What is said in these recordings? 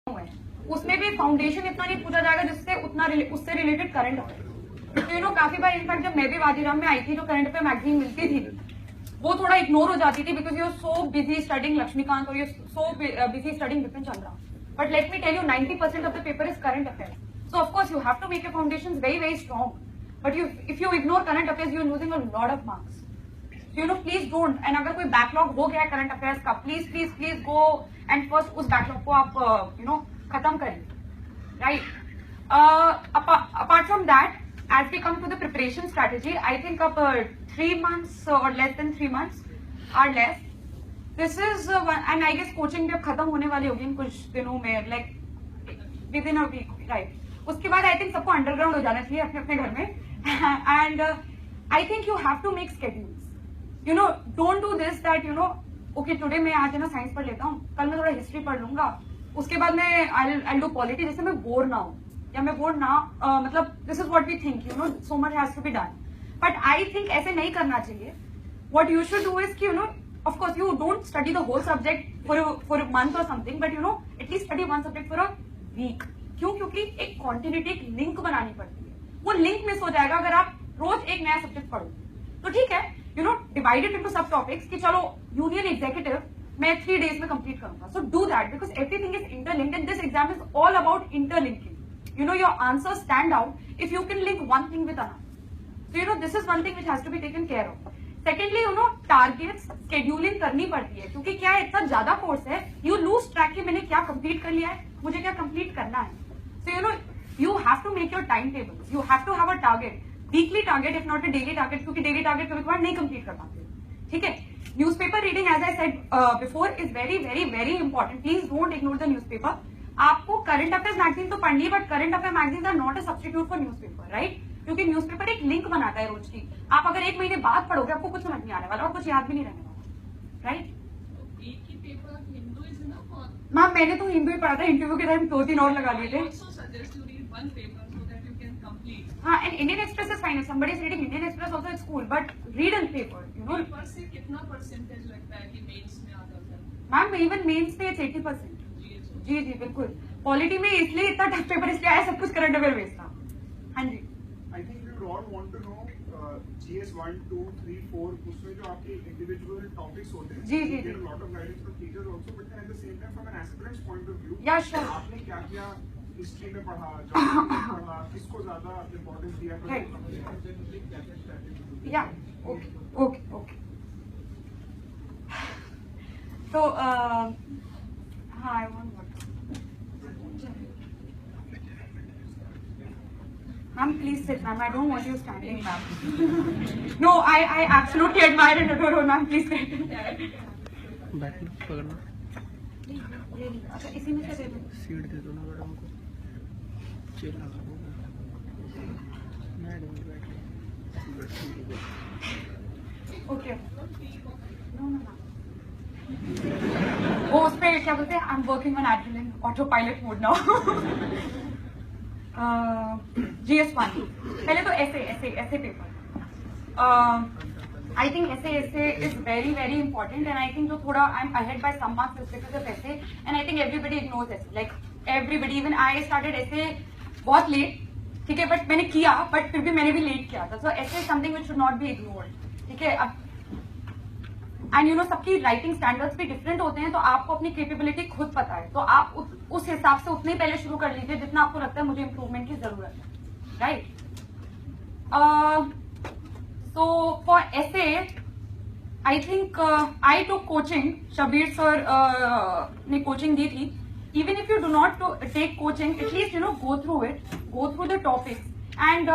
है, उसमें भी फाउंडेशन इतना नहीं पूछा जाएगा जिससे उतना उससे रिलेटेड करंट अफेयर। तो काफी बार इनफैक्ट जब मैं भी वाजीराम में आई थी जो करंट अफेयर मैगजीन मिलती थी वो थोड़ा इग्नोर हो जाती थी because you are so busy studying Lakshmikant और you so busy studying Vipin Chandra. But let me tell you 90% of the paper is current affair, so of course you have to make your foundations very very strong, but if you ignore current affairs you are losing a lot of marks. Please don't, and अगर कोई backlog हो गया current affairs का please please please go and first उस backlog को आप खत्म करिए, right. Apart from that, as we come to the preparation strategy, I think up 3 months or less than 3 months are left. This is and I guess coaching भी अब खत्म होने वाली होगी इन कुछ दिनों में, like within a week, right? उसके बाद I think सबको underground हो जाना चाहिए अपने अपने घर में and I think you have to make schedules. Don't do this that okay today मैं आज साइंस पढ़ लेता हूँ, कल मैं थोड़ा हिस्ट्री पढ़ लूंगा, उसके बाद मैं I'll do पॉलिटी, जैसे मैं बोर ना हूँ या मैं बोर्ड ना मतलब this is what we think so much has to be done, but I think ऐसे नहीं करना चाहिए। What you should do is कि of course you don't study the whole subject for a month और something, but at least study one subject for a week. क्यों? क्योंकि एक quantity, एक लिंक बनानी पड़ती है, वो लिंक मिस हो जाएगा अगर आप रोज एक नया सब्जेक्ट पढ़ोगे। तो ठीक है, डिवाइड इट इनटू सब टॉपिक्स कि चलो यूनियन एग्जीक्यूटिव मैं 3 days में कंप्लीट करूंगा, so do that because everything is interlinked and this exam is all about interlinking. Your answers stand out if you can link one thing with another. So, this is one thing which has to be taken care of. Secondly, targets, scheduling करनी पड़ती है, क्योंकि क्या है, इतना ज्यादा course है, you lose track कि मैंने क्या कंप्लीट कर लिया है, मुझे क्या कंप्लीट करना है। So, you have to make your timetables. You have to have a target, weekly target, if not a daily target, क्योंकि daily target कभी कभार नहीं कंप्लीट कर पाते, ठीक है। Newspaper reading, as I said before, is very, very, very important. Please don't ignore the newspaper. आपको current affairs magazine तो पढ़नी है, but current affair magazine are not a substitute for newspaper, right? क्योंकि newspaper एक link बनाता है रोज की। आप अगर 1 महीने बाद पढ़ोगे आपको कुछ समझ नहीं आने वाला और कुछ याद भी नहीं रहने वाला, राइट? मैम मैंने तो हिंदू ही पढ़ा था, इंटरव्यू के टाइम 2-3 और लगा लिए थे। हाँ, and Indian express is fine, somebody is reading Indian Express also at school, but read a paper, paper से कितना परसेंटेज लगता है कि मेंस में आ जाता है? मैम इवन मेंस पे 80%। जी जी बिल्कुल, पॉलिटी में इसलिए इतना टफ पेपर इसलिए आया, सब कुछ करंट अफेयर बेस्ड था। हाँ जी, I think you all want to know GS 1, 2, 3, 4 उसमें जो आपके इंडिविजुअल टॉपिक्स होते हैं, जी जी जी, lot of guidance from teachers also, but at the same time from an aspirants point of view, yeah sure, आपने क्या क्या हिस्ट्री में पढ़ा, ज्योग्राफी में पढ़ा, किसको ज्यादा इंपॉर्टेंस दिया, या ओके ओके ओके। तो हाँ, I want ma'am, please sit, ma'am. I don't want you standing, ma'am. No, I absolutely admire and adore her, ma'am. Please sit. बैठना पकड़ना, अच्छा इसी में से दे दो, सीट दे दो ना मैडम को, चेयर लगा दो मैडम जी, बैठिए। ओके, नो नो वो उस पे क्या बोलते हैं, I am working on adrenaline auto pilot mode now. GS 1 पहले तो essay paper, I think essay is very very important, and I think जो थोड़ा I am ahead by some marks because of essay, and I think everybody ignores essay, like everybody, even I started essay बहुत late, ठीक है, but मैंने किया, but फिर भी मैंने भी लेट किया था। सो ऐसे something which should not be ignored, ठीक है। अब एंड सबकी राइटिंग स्टैंडर्ड्स भी डिफरेंट होते हैं, तो आपको अपनी कैपेबिलिटी खुद पता है, तो आप उस हिसाब से उतने पहले शुरू कर लीजिए जितना आपको लगता है मुझे इंप्रूवमेंट की जरूरत है, राइट? सो फॉर ऐसे I think I took coaching, Shabir sir ने कोचिंग दी थी। Even if you do not take coaching, at least go through it, go through the topics and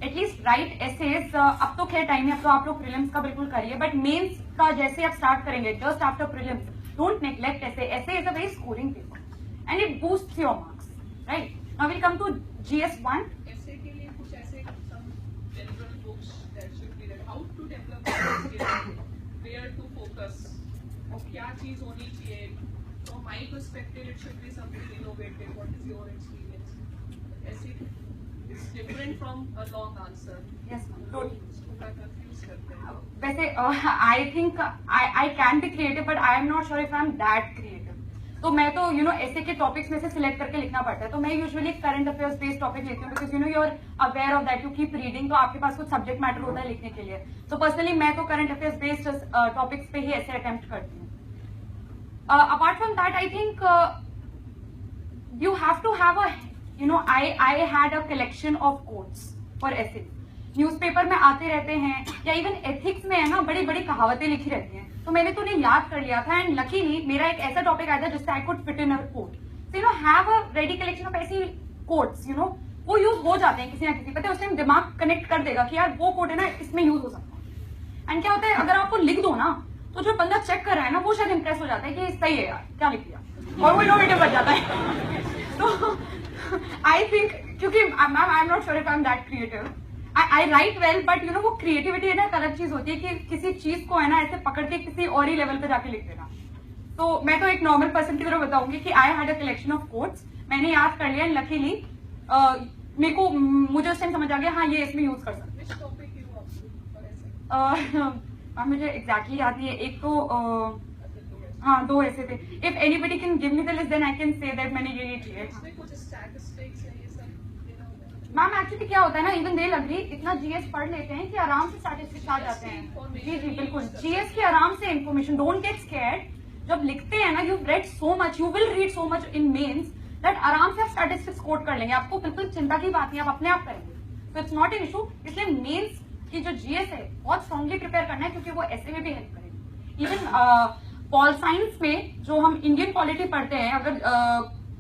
at least write essays. अब तो खैर टाइम है, अब तो आप लोग प्रीलिम्स का बिल्कुल करिए, बट मेंस का जैसे आप स्टार्ट करेंगे just after prelims, don't neglect essay is a very scoring paper and it boosts your marks, right? Now will come to GS 1। Essay के लिए कुछ ऐसे general books that should be read, how to develop, where to focus, क्या चीज होनी चाहिए। From my perspective it should be something innovative, what is your experience? Essay It's different from a long answer. Yes, ma'am. Totally. confused करते हैं। वैसे I think I can be creative, but I am not sure if I am that creative. तो मैं तो ऐसे के topics में से सिलेक्ट करके लिखना पड़ता है। तो मैं usually current affairs based topic लिखती हूँ, because you are aware of that, you keep reading, तो आपके पास कुछ सब्जेक्ट मैटर होता है लिखने के लिए। तो पर्सनली मैं तो करंट अफेयर्स बेस्ड टॉपिक्स पे ही ऐसे अटेम्प्ट करती हूँ। Apart from that I think you have to have a, I had a collection of quotes for essays. Newspaper में आते रहते हैं या इवन एथिक्स में है ना, बड़ी बड़ी कहावतें लिखी रहती हैं, तो मैंने तो उन्हें याद कर लिया था। एंड लकीली मेरा एक ऐसा टॉपिक आया था जिससे I could fit in a quote. So have a ready collection of ऐसी कोट्स, वो यूज हो जाते हैं किसी ना किसी, पता है उस टाइम दिमाग कनेक्ट कर देगा कि यार वो कोट है ना, इसमें यूज हो सकता है। एंड क्या होता है, अगर आपको लिख दो ना, तो जो बंदा चेक कर रहा है ना, वो शायद इंप्रेस हो जाता है कि सही है यार, क्या लिख दिया, और वो इनोवेटिव बन जाता है। तो आई थिंक, क्योंकि I am not sure if I am that creative, I right well, but वो क्रिएटिविटी है ना, एक अलग चीज होती है कि किसी चीज को है ना ऐसे पकड़ के किसी और ही लेवल पे जाके लिख देना। तो मैं तो एक नॉर्मल पर्सन की तरह बताऊंगी कि I had a collection of quotes, मैंने याद कर लिया। एंड लकीली मुझे उस टाइम समझ आ गया, हाँ ये इसमें यूज कर सकते Which topic you want to for essay? मुझे एग्जैक्टली याद नहीं है। एक तो हाँ 2 ऐसे थे। If anybody can give me the list then I can say that मैंने ये किया था। इसमें कुछ statistics है ये सब, मैम एक्चुअली क्या होता है ना, इवन दे लग रही, इतना जीएस पढ़ लेते हैं कि आराम से स्टैटिस्टिक्स आ जाते हैं। जी जी बिल्कुल, जीएस की आराम से इन्फॉर्मेशन, डोंट गेट स्कैर्ड। जब लिखते हैं ना, you read so much, you will read so much in mains that आराम से आप स्टैटिस्टिक्स कोट कर लेंगे, आपको बिल्कुल चिंता की बात नहीं, आप अपने आप करेंगे। तो इट्स नॉट एन इशू। इसलिए मेंस की जो जीएस है बहुत स्ट्रांगली प्रिपेयर करना है, क्योंकि वो ऐसे में भी हेल्प करेगी। इवन पॉल साइंस में जो हम इंडियन पॉलिटी पढ़ते हैं, अगर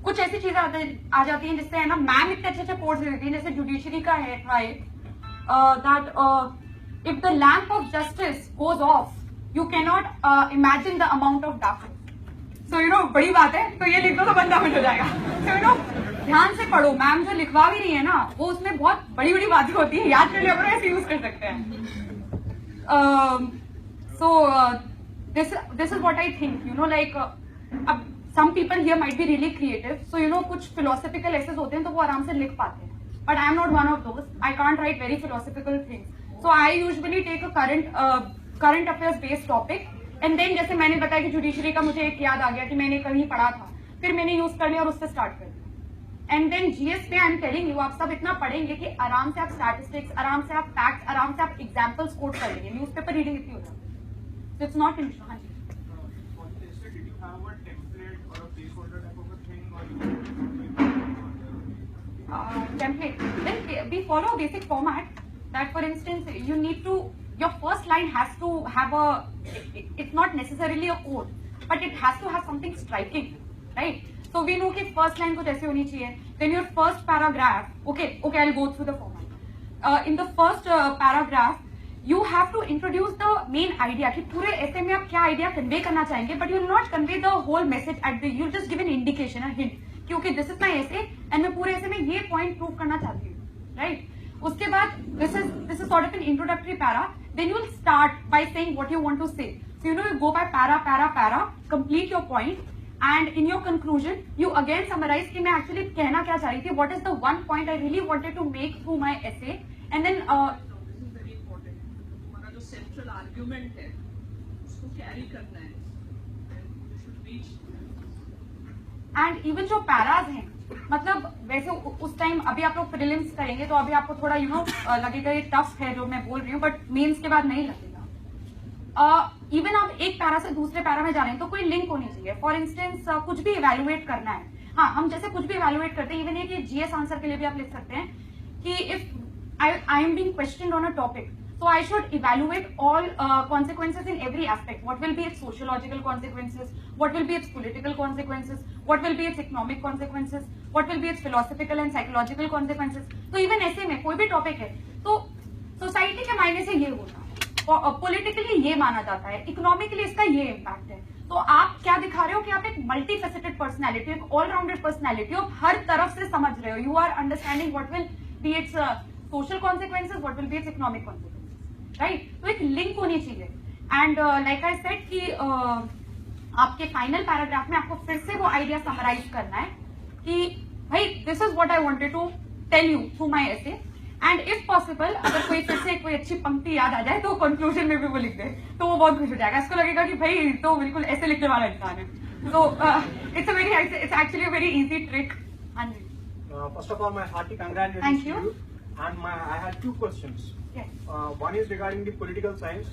कुछ ऐसी चीजें आ जाती हैं जिससे है ना, मैम इतने अच्छे अच्छे कोट्स दे देती है, जैसे जुडिशरी का है that if the lamp of justice goes off you can not imagine the amount of darkness. So बड़ी बात है, तो ये लिख दो तो बंदा मिट हो जाएगा। सो ध्यान से पढ़ो, मैम जो लिखवा भी रही है ना, वो उसमें बहुत बड़ी बड़ी बातें होती है, याद कर लिया करो, ऐसे यूज कर सकते हैं। This is what I think, like some people here might be really creative, so कुछ philosophical essays होते हैं तो वो आराम से लिख पाते हैं, but I am not one of those. I can't write very philosophical things, so I usually take a current affairs based topic, and then जैसे मैंने बताया कि जुडिशरी का मुझे एक याद आ गया कि मैंने कहीं पढ़ा था, फिर मैंने यूज कर लिया और उससे स्टार्ट कर दिया। एंड देन जीएस पे आई एम टेलिंग यू, आप सब इतना पढ़ेंगे कि आराम से आप स्टैटिस्टिक्स, आराम से आप फैक्ट्स, आराम से आप एग्जाम्पल्स कोट कर लेंगे। न्यूज़पेपर रीडिंग इतनी हो जाती है, so it's not an issue। हाँ जी। On the essay, did you have a template or a placeholder type of a thing, or Template. Then we follow a basic format that, for instance, you need to, your first line has to have it's not necessarily a quote, but it has to have something striking, right? So we know कि first line कुछ ऐसे होनी चाहिए. Then your first paragraph, okay, I'll go through the format. In the first paragraph, you have to introduce the main idea कि पूरे ऐसे में आप क्या idea convey करना चाहेंगे, but you will not convey the whole message at the, you'll just give an indication, a hint, कि okay, this is my essay, and मैं पूरे essay में ये point prove करना चाहती हूँ, right? उसके बाद this is sort of an introductory para. Then you will start by saying what you want to say. So you go by para, complete your point, and in your conclusion you again summarize कि मैं actually कहना क्या चाह रही थी, what is the one point I really wanted to make through my essay, and then this is very important. तुम्हारा जो central argument है उसको carry करना है, and you should reach. and even जो पैराज हैं, मतलब वैसे उस टाइम अभी आप लोग प्रीलिम्स करेंगे तो अभी आपको थोड़ा लगेगा ये टफ है जो मैं बोल रही हूँ, बट मेंस के बाद नहीं लगेगा। इवन आप एक पैरा से दूसरे पैरा में जा रहे हैं तो कोई लिंक होनी चाहिए। फॉर इंस्टेंस कुछ भी इवेल्युएट करना है, हाँ हम जैसे कुछ भी इवेल्युएट करते हैं, इवन ये कि जीएस आंसर के लिए भी आप लिख सकते हैं कि if I am being questioned on a topic, so I should evaluate all consequences in every aspect. What will be its sociological consequences? What will be its political consequences? What will be its economic consequences? What will be its philosophical and psychological consequences? तो even ऐसे में कोई भी topic है तो society के मायने से ये होता है, पॉलिटिकली ये माना जाता है, इकोनॉमिकली इसका ये इम्पैक्ट है। तो आप क्या दिखा रहे हो कि आप एक मल्टी फेसेटेड पर्सनैलिटी, एक ऑलराउंडेड पर्सनैलिटी हो, हर तरफ से समझ रहे हो। You are understanding what will be its social consequences, what will be its economic consequences, right? तो एक लिंक होनी चाहिए। एंड लाइक आई सेड कि आपके फाइनल पैराग्राफ में आपको फिर से वो आइडिया समराइज करना है कि भाई this is what I wanted to tell you through my essay, and if possible अगर कोई फिर से कोई अच्छी पंक्ति याद आ जाए तो कंक्लूजन में भी वो लिख दे तो वो बहुत खुश हो जाएगा। इसको लगेगा कि भाई तो बिल्कुल ऐसे लिखने वाला इंसान है। So it's actually a very easy trick. हाँ जी. First of all, my hearty congratulations Thank to you. you. And I had two questions. Yes. One is regarding the political science.